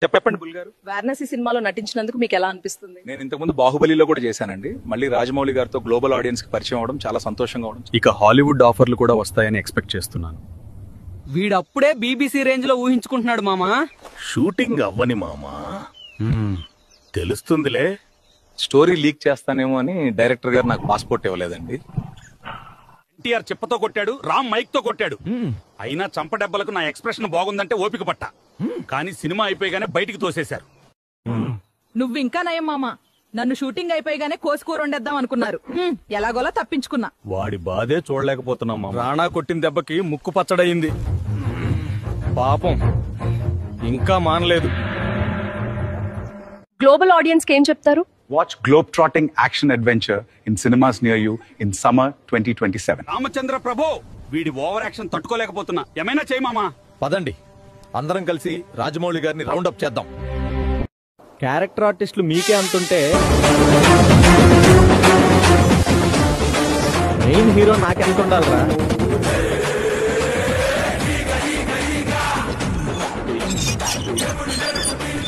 చెప్పండి బుల్ గారు. వారణాసి సినిమాలో నటించినందుకు మీకు ఎలా అనిపిస్తుంది? నేను ఇంతకుముందు బాహుబలిలో కూడా చేశానండి. మళ్ళీ రాజమౌళి గారితో గ్లోబల్ ఆడియన్స్ కి పరిచయం అవడం చాలా సంతోషంగా ఉండడం. ఇక హాలీవుడ్ ఆఫర్లు కూడా వస్తాయని ఎక్స్పెక్ట్ చేస్తున్నాను. వీడప్పుడే బీబీసీ రేంజ్ లో ఊహించుకుంటున్నాడు మామా. షూటింగ్ అవ్వని మామా, తెలుస్తుందిలే. స్టోరీ లీక్ చేస్తానేమో అని డైరెక్టర్ గారు నాకు పాస్పోర్ట్ ఇవ్వలేదండి. ఎన్టీఆర్ చెప్పతో కొట్టాడు, రామ్ మైక్ తో కొట్టాడు. అయినా చంపడెబ్బలకు నా ఎక్స్ప్రెషన్ బాగుందంటే ఓపిక పట్టా. కానీ సినిమా అయిపోయిగానే బయటికి తోసేశారు. నువ్వు ఇంకా నయం మామా, నన్ను షూటింగ్ అయిపోయిగానే కోసుకూర వండేద్దాం అనుకున్నారు. ఎలాగోలా తప్పించుకున్నా. వాడి బాధే చూడలేకపోతున్నాం. రాణా కొట్టిన దెబ్బకి ముక్కు పచ్చడయింది. పాపం ఇంకా మానలేదు. గ్లోబల్ ఆడియన్స్ కి ఏం చెప్తారు? Watch globe-trotting action adventure in cinemas near you in summer 2027. Ramachandra ప్రభో, వీడి ఓవర్ యాక్షన్ తట్టుకోలేకపోతున్నా. ఏమైనా చేయి మామా. పదండి, అందరం కలిసి రాజమౌళి గారిని రౌండ్ అప్ చేద్దాం. క్యారెక్టర్ ఆర్టిస్టులు మీకే అంతుంటే మెయిన్ హీరో నాకెంత ఉండాలిరా?